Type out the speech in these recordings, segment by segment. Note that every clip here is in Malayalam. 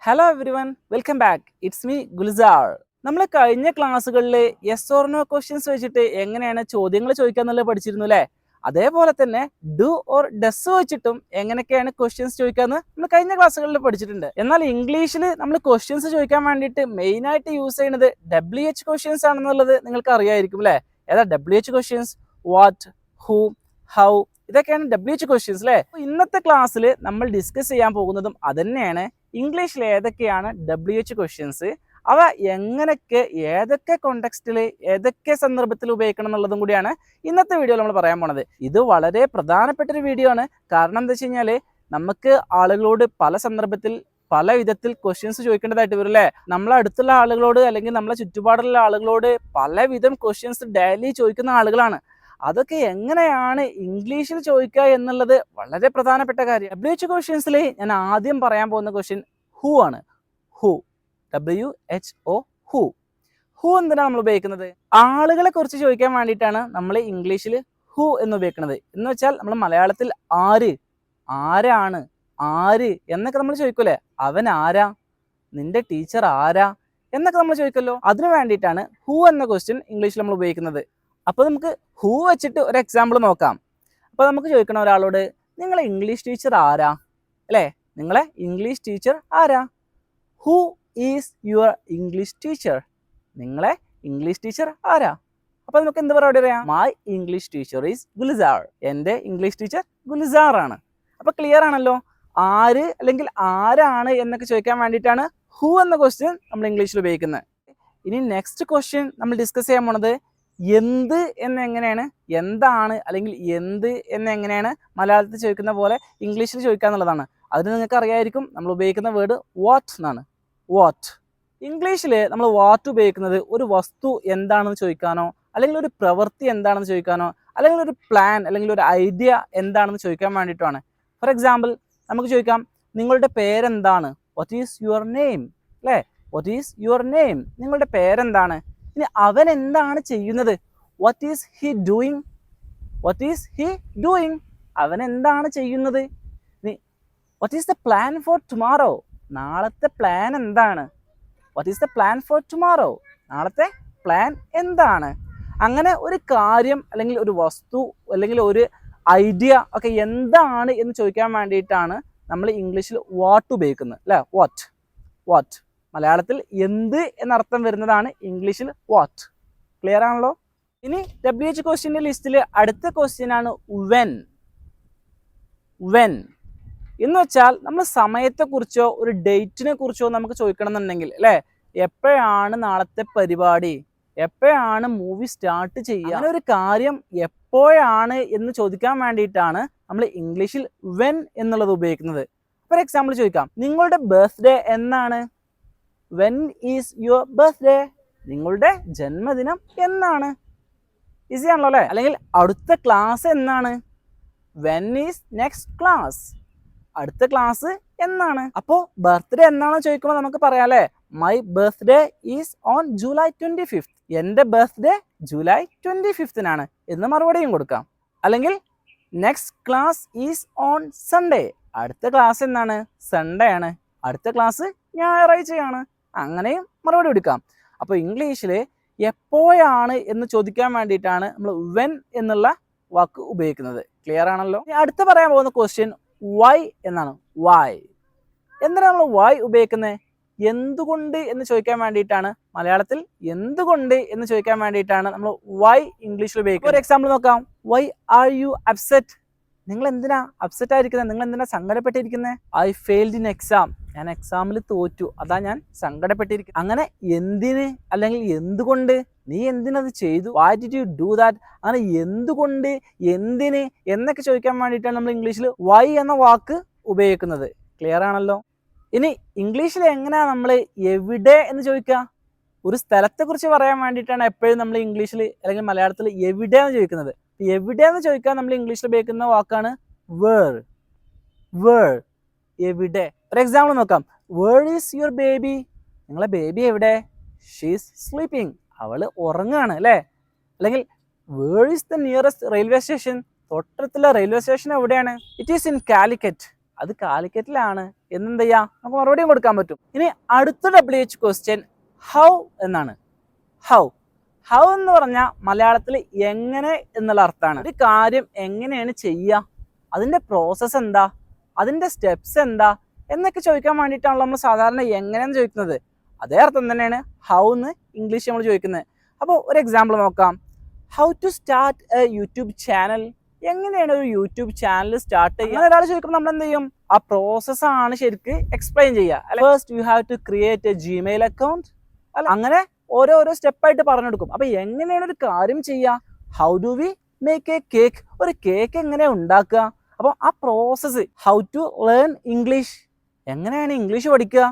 Hello every one, welcome back. It's me Gulzar. നമ്മൾ കഴിഞ്ഞ ക്ലാസ്സുകളിൽ യെസ് ഓർ നോ ക്വസ്റ്റ്യൻസ് വെച്ചിട്ട് എങ്ങനെയാണ് ചോദ്യങ്ങൾ ചോദിക്കുക എന്നുള്ളത് പഠിച്ചിരുന്നു അല്ലേ? അതേപോലെ തന്നെ ഡു ഓർ ഡസ് വെച്ചിട്ടും എങ്ങനെയൊക്കെയാണ് ക്വസ്റ്റ്യൻസ് ചോദിക്കാന്ന് നമ്മൾ കഴിഞ്ഞ ക്ലാസ്സുകളിൽ പഠിച്ചിട്ടുണ്ട്. എന്നാൽ ഇംഗ്ലീഷിൽ നമ്മൾ ക്വസ്റ്റ്യൻസ് ചോദിക്കാൻ വേണ്ടിയിട്ട് മെയിൻ ആയിട്ട് യൂസ് ചെയ്യുന്നത് WH ക്വസ്റ്റ്യൻസ് ആണെന്നുള്ളത് നിങ്ങൾക്ക് അറിയായിരിക്കും അല്ലേ? ഏതാ WH questions? What, who, how, ഇതൊക്കെയാണ് WH ക്വസ്റ്റ്യൻസ് അല്ലേ? ഇന്നത്തെ ക്ലാസ്സിൽ നമ്മൾ ഡിസ്കസ് ചെയ്യാൻ പോകുന്നതും അതന്നെയാണ്. ഇംഗ്ലീഷിൽ ഏതൊക്കെയാണ് WH ക്വസ്റ്റ്യൻസ്, അവ എങ്ങനെയൊക്കെ ഏതൊക്കെ കോണ്ടെക്സ്റ്റിൽ ഏതൊക്കെ സന്ദർഭത്തിൽ ഉപയോഗിക്കണം എന്നുള്ളതും കൂടിയാണ് ഇന്നത്തെ വീഡിയോയിൽ നമ്മൾ പറയാൻ പോണത്. ഇത് വളരെ പ്രധാനപ്പെട്ട ഒരു വീഡിയോ ആണ്. കാരണം എന്താ വെച്ച് കഴിഞ്ഞാൽ നമുക്ക് ആളുകളോട് പല സന്ദർഭത്തിൽ പല വിധത്തിൽ ക്വസ്റ്റ്യൻസ് ചോദിക്കേണ്ടതായിട്ട് വരും അല്ലേ? നമ്മളെ അടുത്തുള്ള ആളുകളോട് അല്ലെങ്കിൽ നമ്മളെ ചുറ്റുപാടുള്ള ആളുകളോട് പലവിധം ക്വസ്റ്റ്യൻസ് ഡെയിലി ചോദിക്കുന്ന ആളുകളാണ്. അതൊക്കെ എങ്ങനെയാണ് ഇംഗ്ലീഷിൽ ചോദിക്കുക എന്നുള്ളത് വളരെ പ്രധാനപ്പെട്ട കാര്യം. WH ക്വസ്റ്റ്യൻസിൽ ഞാൻ ആദ്യം പറയാൻ പോകുന്ന ക്വസ്റ്റ്യൻ ഹൂ ആണ്. Who, WHO, who. ഹൂ എന്തിനാണ് നമ്മൾ ഉപയോഗിക്കുന്നത്? ആളുകളെ കുറിച്ച് ചോദിക്കാൻ വേണ്ടിയിട്ടാണ് നമ്മൾ ഇംഗ്ലീഷിൽ ഹൂ എന്ന് ഉപയോഗിക്കുന്നത്. എന്ന് വെച്ചാൽ നമ്മൾ മലയാളത്തിൽ ആര്, ആരാണ്, ആര് എന്നൊക്കെ നമ്മൾ ചോദിക്കൂലേ? അവൻ ആരാ, നിന്റെ ടീച്ചർ ആരാ എന്നൊക്കെ നമ്മൾ ചോദിക്കല്ലോ. അതിനു വേണ്ടിയിട്ടാണ് ഹൂ എന്ന ക്വസ്റ്റ്യൻ ഇംഗ്ലീഷിൽ നമ്മൾ ഉപയോഗിക്കുന്നത്. അപ്പോൾ നമുക്ക് ഹൂ വെച്ചിട്ട് ഒരു എക്സാമ്പിൾ നോക്കാം. അപ്പോൾ നമുക്ക് ചോദിക്കണം ഒരാളോട്, നിങ്ങളെ ഇംഗ്ലീഷ് ടീച്ചർ ആരാ അല്ലേ? നിങ്ങളെ ഇംഗ്ലീഷ് ടീച്ചർ ആരാ? Who is your English teacher? നിങ്ങളെ ഇംഗ്ലീഷ് ടീച്ചർ ആരാ? അപ്പോൾ നമുക്ക് എന്ത് മറുപടി പറയാം? My English teacher is Gulzar. എൻ്റെ ഇംഗ്ലീഷ് ടീച്ചർ ഗുൽസാർ ആണ്. അപ്പോൾ ക്ലിയർ ആണല്ലോ? ആര് അല്ലെങ്കിൽ ആരാണ് എന്നൊക്കെ ചോദിക്കാൻ വേണ്ടിയിട്ടാണ് ഹൂ എന്ന ക്വസ്റ്റ്യൻ നമ്മൾ ഇംഗ്ലീഷിൽ ഉപയോഗിക്കുന്നത്. ഇനി നെക്സ്റ്റ് ക്വസ്റ്റ്യൻ നമ്മൾ ഡിസ്കസ് ചെയ്യാൻ പോണത് എന്ത് എന്നെങ്ങനെയാണ്, എന്താണ് അല്ലെങ്കിൽ എന്ത് എന്നെങ്ങനെയാണ് മലയാളത്തിൽ ചോദിക്കുന്ന പോലെ ഇംഗ്ലീഷിൽ ചോദിക്കുക എന്നുള്ളതാണ്. അതിന് നിങ്ങൾക്ക് അറിയായിരിക്കും നമ്മൾ ഉപയോഗിക്കുന്ന വേർഡ് വാട്ട് എന്നാണ്. വാട്ട്. ഇംഗ്ലീഷിൽ നമ്മൾ വാട്ട് ഉപയോഗിക്കുന്നത് ഒരു വസ്തു എന്താണെന്ന് ചോദിക്കാനോ അല്ലെങ്കിൽ ഒരു പ്രവൃത്തി എന്താണെന്ന് ചോദിക്കാനോ അല്ലെങ്കിൽ ഒരു പ്ലാൻ അല്ലെങ്കിൽ ഒരു ഐഡിയ എന്താണെന്ന് ചോദിക്കാൻ വേണ്ടിയിട്ടാണ്. ഫോർ എക്സാമ്പിൾ നമുക്ക് ചോദിക്കാം, നിങ്ങളുടെ പേരെന്താണ്? വാട്ട് ഈസ് യുവർ നെയിം അല്ലേ? What is your name? നിങ്ങളുടെ പേരെന്താണ്? ഇനി അവൻ എന്താണ് ചെയ്യുന്നത്? What is he doing? What is he doing? അവൻ എന്താണ് ചെയ്യുന്നത്? ഇനി what is the plan for tomorrow? നാളത്തെ പ്ലാൻ എന്താണ്? What is the plan for tomorrow? നാളത്തെ പ്ലാൻ എന്താണ്? അങ്ങനെ ഒരു കാര്യം അല്ലെങ്കിൽ ഒരു വസ്തു അല്ലെങ്കിൽ ഒരു ഐഡിയ ഒക്കെ എന്താണ് എന്ന് ചോദിക്കാൻ വേണ്ടിയിട്ടാണ് നമ്മൾ ഇംഗ്ലീഷിൽ വാട്ട് ഉപയോഗിക്കുന്നത് അല്ലേ? വാട്ട്. വാട്ട് മലയാളത്തിൽ എന്ത് എന്നർത്ഥം വരുന്നതാണ് ഇംഗ്ലീഷിൽ വാട്ട്. ക്ലിയർ ആണല്ലോ? ഇനി WH ക്വസ്റ്റ്യൻ്റെ ലിസ്റ്റിൽ അടുത്ത ക്വസ്റ്റ്യൻ ആണ് വെൻ. വെൻ എന്ന് വെച്ചാൽ നമ്മൾ സമയത്തെക്കുറിച്ചോ ഒരു ഡേറ്റിനെ കുറിച്ചോ നമുക്ക് ചോദിക്കണം എന്നുണ്ടെങ്കിൽ അല്ലേ, എപ്പോഴാണ് നാളത്തെ പരിപാടി, എപ്പോഴാണ് മൂവി സ്റ്റാർട്ട് ചെയ്യുക, അങ്ങനെ ഒരു കാര്യം എപ്പോഴാണ് എന്ന് ചോദിക്കാൻ വേണ്ടിയിട്ടാണ് നമ്മൾ ഇംഗ്ലീഷിൽ വെൻ എന്നുള്ളത് ഉപയോഗിക്കുന്നത്. ഫോർ എക്സാമ്പിൾ ചോദിക്കാം, നിങ്ങളുടെ ബർത്ത്ഡേ എന്നാണ്? When is your birthday? നിങ്ങളുടെ ജന്മദിനം എന്നാണ്? ഈസി ആണല്ലോ അല്ലേ? അല്ലെങ്കിൽ അടുത്ത ക്ലാസ് എന്നാണ്? When is next class? അടുത്ത ക്ലാസ് എന്നാണ്? അപ്പോൾ ബർത്ത്ഡേ എന്നാണോ ചോദിക്കുമ്പോൾ നമുക്ക് പറയാം അല്ലേ, my birthday is on July 25. എൻ്റെ ബർത്ത്ഡേ ജൂലൈ 25 എന്ന് മറുപടിയും കൊടുക്കാം. അല്ലെങ്കിൽ next class is on Sunday. അടുത്ത ക്ലാസ് എന്നാണ്? സൺഡേ ആണ്. അടുത്ത ക്ലാസ് ഞായറാഴ്ചയാണ്. അങ്ങനെയും മറുപടി കൊടുക്കാം. അപ്പോൾ ഇംഗ്ലീഷിൽ എപ്പോഴാണ് എന്ന് ചോദിക്കാൻ വേണ്ടിയിട്ടാണ് നമ്മൾ വെൻ എന്നുള്ള വാക്ക് ഉപയോഗിക്കുന്നത്. ക്ലിയർ ആണല്ലോ? അടുത്ത് പറയാൻ പോകുന്ന ക്വസ്റ്റ്യൻ വൈ എന്നാണ്. വൈ എന്തിനാണ് നമ്മൾ വൈ ഉപയോഗിക്കുന്നത്? എന്തുകൊണ്ട് എന്ന് ചോദിക്കാൻ വേണ്ടിയിട്ടാണ്. മലയാളത്തിൽ എന്തുകൊണ്ട് എന്ന് ചോദിക്കാൻ വേണ്ടിയിട്ടാണ് നമ്മൾ വൈ ഇംഗ്ലീഷിൽ ഉപയോഗിക്കുന്നത്. ഒരു എക്സാമ്പിൾ നോക്കാം. Why are you upset? നിങ്ങൾ എന്തിനാ അപ്സെറ്റ് ആയിരിക്കുന്നത്? നിങ്ങൾ എന്തിനാ സങ്കടപ്പെട്ടിരിക്കുന്നത്? I failed in exam. ഞാൻ എക്സാമിൽ തോറ്റു, അതാ ഞാൻ സങ്കടപ്പെട്ടിരിക്കുന്നത്. അങ്ങനെ എന്തിന് അല്ലെങ്കിൽ എന്തുകൊണ്ട്, നീ എന്തിനത് ചെയ്തു, why did you do that, അങ്ങനെ എന്തുകൊണ്ട്, എന്തിന് എന്നൊക്കെ ചോദിക്കാൻ വേണ്ടിയിട്ടാണ് നമ്മൾ ഇംഗ്ലീഷിൽ വൈ എന്ന വാക്ക് ഉപയോഗിക്കുന്നത്. ക്ലിയർ ആണല്ലോ? ഇനി ഇംഗ്ലീഷിൽ എങ്ങനെയാണ് നമ്മൾ എവിടെ എന്ന് ചോദിക്കുക? ഒരു സ്ഥലത്തെക്കുറിച്ച് പറയാൻ വേണ്ടിയിട്ടാണ് എപ്പോഴും നമ്മൾ ഇംഗ്ലീഷിൽ അല്ലെങ്കിൽ മലയാളത്തിൽ എവിടെയെന്ന് ചോദിക്കുന്നത്. എവിടെയെന്ന് ചോദിക്കാൻ നമ്മൾ ഇംഗ്ലീഷിൽ ഉപയോഗിക്കുന്ന വാക്കാണ് വേർ. വേർ, എവിടെ. ഒരു എക്സാമ്പിൾ നോക്കാം. Where is your baby? നിങ്ങളെ ബേബി എവിടെ? She is sleeping. അവൾ ഉറങ്ങുകയാണ് അല്ലേ? അല്ലെങ്കിൽ where is the nearest railway station? തൊട്ടടുത്തുള്ള റെയിൽവേ സ്റ്റേഷൻ എവിടെയാണ്? It is in Calicut. അത് കാലിക്കറ്റിലാണ് എന്നെന്ത് ചെയ്യാം, നമുക്ക് മറുപടിയും കൊടുക്കാൻ പറ്റും. ഇനി അടുത്ത WH ക്വസ്റ്റ്യൻ ഹൗ എന്നാണ്. ഹൗ ഹൗ എന്ന് പറഞ്ഞാൽ മലയാളത്തിൽ എങ്ങനെ എന്നുള്ള അർത്ഥമാണ്. ഒരു കാര്യം എങ്ങനെയാണ് ചെയ്യുക, അതിൻ്റെ പ്രോസസ്സ് എന്താ, അതിൻ്റെ സ്റ്റെപ്സ് എന്താ എന്നൊക്കെ ചോദിക്കാൻ വേണ്ടിയിട്ടാണല്ലോ നമ്മൾ സാധാരണ എങ്ങനെയെന്ന് ചോദിക്കുന്നത്. അതേ അർത്ഥം തന്നെയാണ് ഹൗ എന്ന് ഇംഗ്ലീഷ് നമ്മൾ ചോദിക്കുന്നത്. അപ്പോൾ ഒരു എക്സാമ്പിൾ നോക്കാം. How to start a YouTube channel. എങ്ങനെയാണ് ഒരു യൂട്യൂബ് ചാനൽ സ്റ്റാർട്ട് ചെയ്യുക? അങ്ങനെ ഒരാൾ ചോദിക്കുമ്പോൾ നമ്മൾ എന്ത് ചെയ്യും, ആ പ്രോസസ്സാണ് ശരിക്ക് എക്സ്പ്ലെയിൻ ചെയ്യുക. First you have to create a Gmail account. അല്ല, അങ്ങനെ ഓരോരോ സ്റ്റെപ്പായിട്ട് പറഞ്ഞെടുക്കും. അപ്പൊ എങ്ങനെയാണ് ഒരു കാര്യം ചെയ്യുക? How do we make a cake. ഒരു കേക്ക് എങ്ങനെ ഉണ്ടാക്കുക? അപ്പോൾ ആ process. How to learn English. എങ്ങനെയാണ് ഇംഗ്ലീഷ് പഠിക്കുക?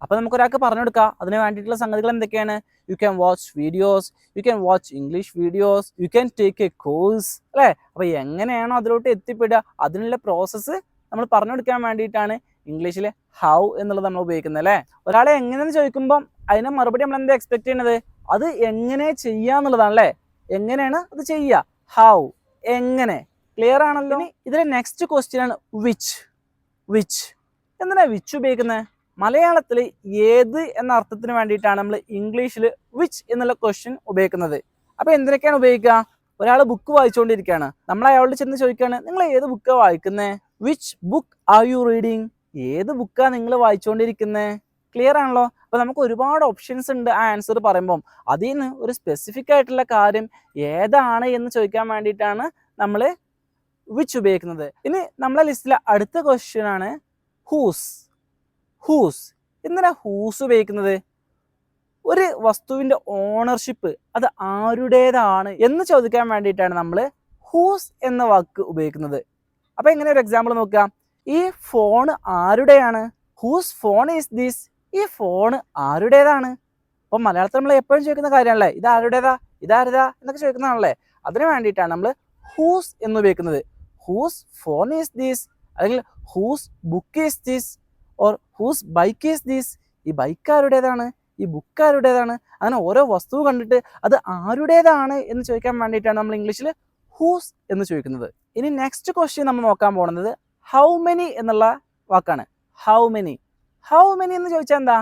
അപ്പൊ നമുക്ക് ഒരാൾക്ക് പറഞ്ഞു കൊടുക്കുക. അതിന് വേണ്ടിയിട്ടുള്ള സംഗതികൾ എന്തൊക്കെയാണ്? You can watch videos, you can watch English videos, you can take A course, അല്ലേ? അപ്പൊ എങ്ങനെയാണോ അതിലോട്ട് എത്തിപ്പെടുക, അതിനുള്ള പ്രോസസ്സ് നമ്മൾ പറഞ്ഞു കൊടുക്കാൻ വേണ്ടിയിട്ടാണ് ഇംഗ്ലീഷിൽ ഹൗ എന്നുള്ളത് നമ്മൾ ഉപയോഗിക്കുന്നത്, അല്ലേ? ഒരാളെ എങ്ങനെയെന്ന് ചോദിക്കുമ്പോൾ അതിനെ മറുപടി നമ്മൾ എന്താ എക്സ്പെക്ട് ചെയ്യുന്നത്? അത് എങ്ങനെ ചെയ്യാന്നുള്ളതാണ്, അല്ലേ? എങ്ങനെയാണ് അത് ചെയ്യുക? ഹൗ, എങ്ങനെ. ക്ലിയർ ആണല്ലോ? ഇതിലെ നെക്സ്റ്റ് ക്വസ്റ്റ്യൻ ആണ് വിച്ച്. വിച്ച് എന്തിനാ വിച്ച് ഉപയോഗിക്കുന്നത്? മലയാളത്തിൽ ഏത് എന്ന അർത്ഥത്തിന് വേണ്ടിയിട്ടാണ് നമ്മൾ ഇംഗ്ലീഷിൽ വിച്ച് എന്നുള്ള ക്വസ്റ്റ്യൻ ഉപയോഗിക്കുന്നത്. അപ്പോൾ എന്തിനൊക്കെയാണ് ഉപയോഗിക്കുക? ഒരാൾ ബുക്ക് വായിച്ചുകൊണ്ടിരിക്കുകയാണ്, നമ്മൾ അയാളോട് ചെന്ന് ചോദിക്കുകയാണ്, നിങ്ങൾ ഏത് ബുക്കാണ് വായിക്കുന്നത്? Which book are you reading? ഏത് ബുക്കാണ് നിങ്ങൾ വായിച്ചുകൊണ്ടിരിക്കുന്നത്? ക്ലിയർ ആണല്ലോ? അപ്പോൾ നമുക്ക് ഒരുപാട് ഓപ്ഷൻസ് ഉണ്ട് ആ ആൻസർ പറയുമ്പം. അതിൽ നിന്ന് ഒരു സ്പെസിഫിക് ആയിട്ടുള്ള കാര്യം ഏതാണ് എന്ന് ചോദിക്കാൻ വേണ്ടിയിട്ടാണ് നമ്മൾ വിച്ച് ഉപയോഗിക്കുന്നത്. ഇനി നമ്മളെ ലിസ്റ്റിലെ അടുത്ത ക്വസ്റ്റ്യൻ ആണ് ഹൂസ്. ഹൂസ് എന്തിനാ ഹൂസ് ഉപയോഗിക്കുന്നത്? ഒരു വസ്തുവിൻ്റെ ഓണർഷിപ്പ് അത് ആരുടേതാണ് എന്ന് ചോദിക്കാൻ വേണ്ടിയിട്ടാണ് നമ്മൾ ഹൂസ് എന്ന വാക്ക് ഉപയോഗിക്കുന്നത്. അപ്പോൾ എങ്ങനെ ഒരു എക്സാമ്പിൾ നോക്കുക. ഈ ഫോൺ ആരുടെയാണ്? Whose phone is this. ഈ ഫോൺ ആരുടേതാണ്? അപ്പം മലയാളത്തിൽ നമ്മൾ എപ്പോഴും ചോദിക്കുന്ന കാര്യമാണല്ലേ, ഇത് ആരുടേതാ, ഇതാരുതാ എന്നൊക്കെ ചോദിക്കുന്നതാണല്ലേ. അതിന് വേണ്ടിയിട്ടാണ് നമ്മൾ ഹൂസ് എന്ന് ഉപയോഗിക്കുന്നത്. ഹൂസ് ഫോൺ ഈസ് ദിസ്, അല്ലെങ്കിൽ whose book is this, or whose bike is this. ഈ ബൈക്ക് ആരുടേതാണ്, ഈ ബുക്ക് ആരുടേതാണ്, അങ്ങനെ ഓരോ വസ്തു കണ്ടിട്ട് അത് ആരുടേതാണ് എന്ന് ചോദിക്കാൻ വേണ്ടിയിട്ടാണ് നമ്മൾ ഇംഗ്ലീഷിൽ ഹൂസ് എന്ന് ചോദിക്കുന്നത്. ഇനി നെക്സ്റ്റ് ക്വസ്റ്റ്യൻ നമ്മൾ നോക്കാൻ പോകുന്നത് ഹൗ മെനി എന്നുള്ള വാക്കാണ്. How many. ഹൗ മെനി എന്ന് ചോദിച്ചാൽ എന്താ?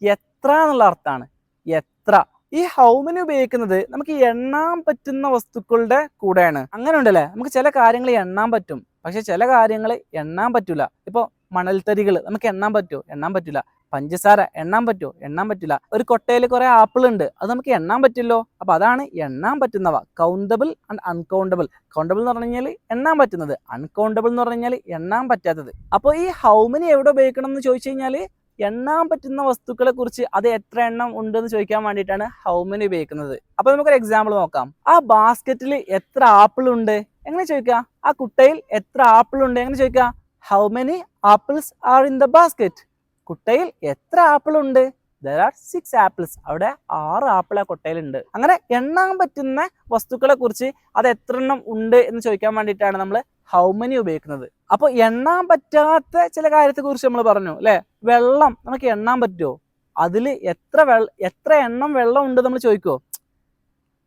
എത്ര എന്നുള്ള അർത്ഥമാണ്. എത്ര. ഈ ഹൗ മെനി ഉപയോഗിക്കുന്നത് നമുക്ക് എണ്ണാൻ പറ്റുന്ന വസ്തുക്കളുടെ കൂടെയാണ്. അങ്ങനെ ഉണ്ടല്ലേ, നമുക്ക് ചില കാര്യങ്ങൾ എണ്ണാൻ പറ്റും, പക്ഷെ ചില കാര്യങ്ങൾ എണ്ണാൻ പറ്റൂല. ഇപ്പോൾ മണൽത്തരികൾ നമുക്ക് എണ്ണാൻ പറ്റുമോ? എണ്ണാൻ പറ്റില്ല. പഞ്ചസാര എണ്ണാൻ പറ്റുമോ? എണ്ണാൻ പറ്റില്ല. ഒരു കൊട്ടയിൽ കുറെ ആപ്പിൾ ഉണ്ട്, അത് നമുക്ക് എണ്ണാൻ പറ്റില്ലോ. അപ്പൊ അതാണ് എണ്ണാൻ പറ്റുന്നവ. Countable and uncountable. കൗണ്ടബിൾ എന്ന് പറഞ്ഞു കഴിഞ്ഞാൽ എണ്ണാൻ പറ്റുന്നത്, അൺകൗണ്ടബിൾ എന്ന് പറഞ്ഞു കഴിഞ്ഞാൽ എണ്ണാൻ പറ്റാത്തത്. അപ്പോൾ ഈ ഹൗ മെനി എവിടെ ഉപയോഗിക്കണം എന്ന് ചോദിച്ചു കഴിഞ്ഞാൽ എണ്ണാൻ പറ്റുന്ന വസ്തുക്കളെ കുറിച്ച് അത് എത്ര എണ്ണം ഉണ്ടെന്ന് ചോദിക്കാൻ വേണ്ടിയിട്ടാണ് ഹൗ മെനി ഉപയോഗിക്കുന്നത്. അപ്പൊ നമുക്കൊരു എക്സാമ്പിൾ നോക്കാം. ആ ബാസ്ക്കറ്റിൽ എത്ര ആപ്പിൾ ഉണ്ട് എങ്ങനെ ചോദിക്കുക? ആ കുട്ടയിൽ എത്ര ആപ്പിൾ ഉണ്ട് എങ്ങനെ ചോദിക്കുക? How many apples are in the basket. കുട്ടയിൽ എത്ര ആപ്പിൾ ഉണ്ട്? there are 6 apples. അവിടെ 6 ആപ്പിൾ ആ കൊട്ടയിലുണ്ട്. അങ്ങനെ എണ്ണാൻ പറ്റുന്ന വസ്തുക്കളെ കുറിച്ച് അത് എത്ര എണ്ണം ഉണ്ട് എന്ന് ചോദിക്കാൻ വേണ്ടിയിട്ടാണ് നമ്മൾ ഹൗ മെനി ഉപയോഗിക്കുന്നത്. അപ്പോൾ എണ്ണാൻ പറ്റാത്ത ചില കാര്യത്തെ കുറിച്ച് നമ്മൾ പറഞ്ഞു, അല്ലെ? വെള്ളം നമുക്ക് എണ്ണാൻ പറ്റുമോ? അതിൽ എത്ര എണ്ണം വെള്ളം ഉണ്ട് നമ്മൾ ചോദിക്കുമോ?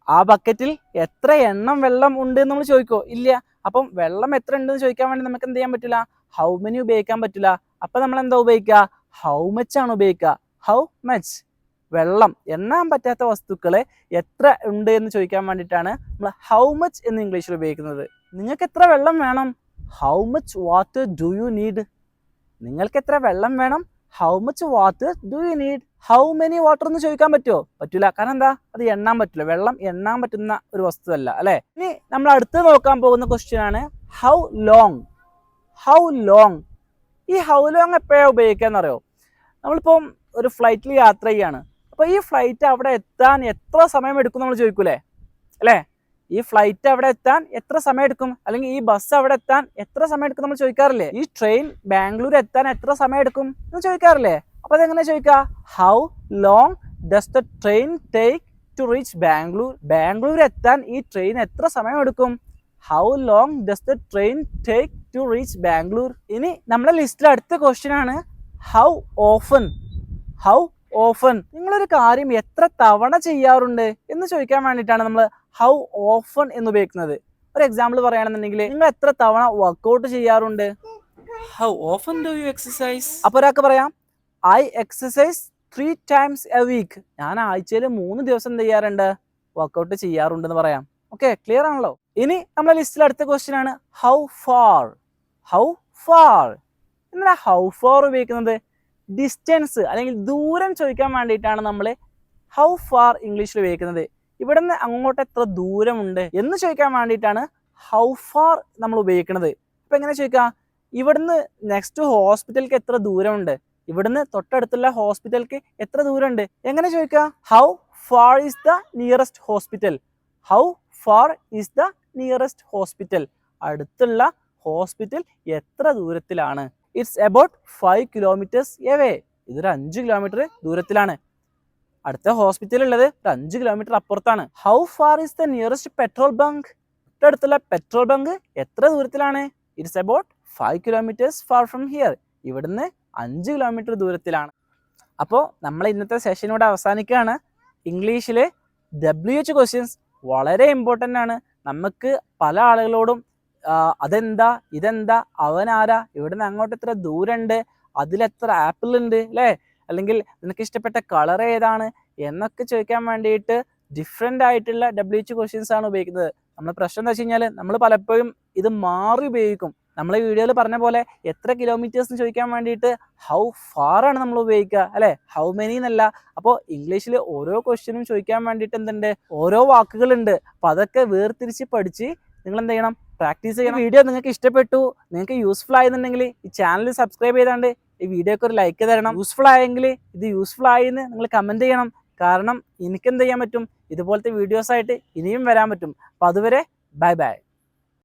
ആ ബക്കറ്റിൽ എത്ര എണ്ണം വെള്ളം ഉണ്ട് എന്ന് നമ്മൾ ചോദിക്കുമോ? ഇല്ല. അപ്പം വെള്ളം എത്ര ഉണ്ടെന്ന് ചോദിക്കാൻ വേണ്ടി നമുക്ക് എന്ത് ചെയ്യാൻ പറ്റില്ല? ഹൗ മെനി ഉപയോഗിക്കാൻ പറ്റില്ല. അപ്പൊ നമ്മൾ എന്താ ഉപയോഗിക്കുക? ഹൗ മച്ച് ആണ് ഉപയോഗിക്കുക. How much. വെള്ളം എണ്ണാൻ പറ്റാത്ത വസ്തുക്കളെ എത്ര ഉണ്ട് എന്ന് ചോദിക്കാൻ വേണ്ടിയിട്ടാണ് നമ്മൾ ഹൗ മച്ച് എന്ന് ഇംഗ്ലീഷിൽ ഉപയോഗിക്കുന്നത്. നിങ്ങൾക്ക് എത്ര വെള്ളം വേണം? How much water do you need. നിങ്ങൾക്ക് എത്ര വെള്ളം വേണം? How much water do you need. How many water എന്ന് ചോദിക്കാൻ പറ്റുമോ? പറ്റൂല. കാരണം എന്താ? അത് എണ്ണാൻ പറ്റില്ല. വെള്ളം എണ്ണാൻ പറ്റുന്ന ഒരു വസ്തുവല്ല, അല്ലെ? ഇനി നമ്മൾ അടുത്ത് നോക്കാൻ പോകുന്ന ക്വസ്റ്റ്യൻ ആണ് ഹൗ ലോങ്. How long. ഈ ഹൗ ലോങ് എപ്പോഴാണ് ഉപയോഗിക്കാന്ന് അറിയോ? നമ്മളിപ്പം ഒരു ഫ്ലൈറ്റിൽ യാത്ര ചെയ്യാണ്. അപ്പോൾ ഈ ഫ്ലൈറ്റ് അവിടെ എത്താൻ എത്ര സമയം എടുക്കും നമ്മൾ ചോദിക്കൂലേ, അല്ലേ? ഈ ഫ്ലൈറ്റ് അവിടെ എത്താൻ എത്ര സമയം എടുക്കും, അല്ലെങ്കിൽ ഈ ബസ് അവിടെ എത്താൻ എത്ര സമയം എടുക്കും നമ്മൾ ചോദിക്കാറില്ലേ? ഈ ട്രെയിൻ ബാംഗ്ലൂർ എത്താൻ എത്ര സമയം എടുക്കും എന്ന് ചോദിക്കാറില്ലേ? അപ്പോൾ അതെങ്ങനെ ചോദിക്കുക? How long does the train take to reach Bangalore. Bangalore എത്താൻ ഈ ട്രെയിൻ എത്ര സമയം എടുക്കും? How long does the train take to reach Bangalore. ഇനി നമ്മുടെ ലിസ്റ്റിൽ അടുത്ത ക്വസ്റ്റ്യൻ ആണ് ഹൗ ഓഫൻ. How often. നിങ്ങളൊരു കാര്യം എത്ര തവണ ചെയ്യാറുണ്ട് എന്ന് ചോദിക്കാൻ വേണ്ടിയിട്ടാണ് നമ്മൾ ഹൗ ഓഫൻ എന്ന് ഉപയോഗിക്കുന്നത്. ഒരു എക്സാമ്പിൾ പറയുകയാണെന്നുണ്ടെങ്കിൽ നിങ്ങൾ എത്ര തവണ വർക്കൗട്ട് ചെയ്യാറുണ്ട്? How often do you exercise? അപ്പോൾ ഒരാൾക്ക് പറയാം I exercise 3 times a week. ഞാൻ ആഴ്ചയിൽ 3 ദിവസം എന്ത് ചെയ്യാറുണ്ട്? വർക്കൗട്ട് ചെയ്യാറുണ്ടെന്ന് പറയാം. ഓക്കെ, ക്ലിയർ ആണല്ലോ? ഇനി നമ്മളെ ലിസ്റ്റിൽ അടുത്ത ക്വസ്റ്റ്യൻ ആണ് ഹൗ ഫാർ. ഹൗ ഫാർ എന്നാൽ ഹൗ ഫാർ ഉപയോഗിക്കുന്നത് ഡിസ്റ്റൻസ് അല്ലെങ്കിൽ ദൂരം ചോദിക്കാൻ വേണ്ടിയിട്ടാണ് നമ്മൾ ഹൗ ഫാർ ഇംഗ്ലീഷിൽ ഉപയോഗിക്കുന്നത്. ഇവിടെ നിന്ന് അങ്ങോട്ട് എത്ര ദൂരമുണ്ട് എന്ന് ചോദിക്കാൻ വേണ്ടിയിട്ടാണ് ഹൗ ഫാർ നമ്മൾ ഉപയോഗിക്കുന്നത്. അപ്പം എങ്ങനെ ചോദിക്കാം? ഇവിടുന്ന് നെക്സ്റ്റ് ഹോസ്പിറ്റലിലേക്ക് എത്ര ദൂരമുണ്ട്? ഇവിടുന്ന് തൊട്ടടുത്തുള്ള ഹോസ്പിറ്റലിലേക്ക് എത്ര ദൂരമുണ്ട്? എങ്ങനെ ചോദിക്കാം? How far is the nearest hospital. How far is the nearest hospital. അടുത്തുള്ള ഹോസ്പിറ്റൽ എത്ര ദൂരത്തിലാണ്? It's about 5 kilometers away. ഇതൊരു 5 കിലോമീറ്റർ ദൂരത്തിലാണ്. അടുത്ത ഹോസ്പിറ്റൽ ഉള്ളത് 5 കിലോമീറ്റർ അപ്പുറത്താണ്. How far is the nearest petrol bunk. തൊട്ടടുത്തുള്ള പെട്രോൾ ബങ്ക് എത്ര ദൂരത്തിലാണ്? It's about 5 kilometers far from here. ഇവിടുന്ന് 5 കിലോമീറ്റർ ദൂരത്തിലാണ്. അപ്പോൾ നമ്മൾ ഇന്നത്തെ സെഷൻ ഇവിടെ അവസാനിക്കുകയാണ്. ഇംഗ്ലീഷിൽ WH ക്വസ്റ്റ്യൻസ് വളരെ ഇമ്പോർട്ടൻ്റ് ആണ്. നമുക്ക് പല ആളുകളോടും അതെന്താ, ഇതെന്താ, അവനാരാ, ഇവിടുന്ന് അങ്ങോട്ട് എത്ര ദൂരമുണ്ട്, അതിലെത്ര ആപ്പിൾ ഉണ്ട് അല്ലേ, അല്ലെങ്കിൽ നിനക്ക് ഇഷ്ടപ്പെട്ട കളർ ഏതാണ് എന്നൊക്കെ ചോദിക്കാൻ വേണ്ടിയിട്ട് ഡിഫറെൻ്റ് ആയിട്ടുള്ള WH ക്വസ്റ്റ്യൻസ് ആണ് ഉപയോഗിക്കുന്നത്. നമ്മൾ പ്രശ്നം എന്താ വെച്ച് കഴിഞ്ഞാൽ നമ്മൾ പലപ്പോഴും ഇത് മാറി ഉപയോഗിക്കും. നമ്മൾ ഈ വീഡിയോയിൽ പറഞ്ഞ പോലെ എത്ര കിലോമീറ്റേഴ്സ് എന്ന് ചോദിക്കാൻ വേണ്ടിയിട്ട് ഹൗ ഫാർ ആണ് നമ്മൾ ഉപയോഗിക്കുക അല്ലേ, ഹൗ മെനി എന്നല്ല. അപ്പോൾ ഇംഗ്ലീഷിൽ ഓരോ ക്വസ്റ്റ്യനും ചോദിക്കാൻ വേണ്ടിയിട്ട് എന്തുണ്ട്, ഓരോ വാക്കുകളുണ്ട്. അപ്പോൾ അതൊക്കെ വേർതിരിച്ച് പഠിച്ച് നിങ്ങൾ എന്ത് ചെയ്യണം, പ്രാക്ടീസ് ചെയ്യണം. വീഡിയോ നിങ്ങൾക്ക് ഇഷ്ടപ്പെട്ടു, നിങ്ങൾക്ക് യൂസ്ഫുൾ ആയെന്നുണ്ടെങ്കിൽ ഈ ചാനൽ സബ്സ്ക്രൈബ് ചെയ്താണ്ട് ഈ വീഡിയോക്ക് ഒരു ലൈക്ക് തരണം. യൂസ്ഫുൾ ആയെങ്കിൽ ഇത് യൂസ്ഫുൾ ആയെന്ന് നിങ്ങൾ കമൻറ്റ് ചെയ്യണം. കാരണം എനിക്ക് എന്ത് ചെയ്യാൻ പറ്റും, ഇതുപോലത്തെ വീഡിയോസ് ആയിട്ട് ഇനിയും വരാൻ പറ്റും. അപ്പോൾ അതുവരെ ബൈ ബൈ.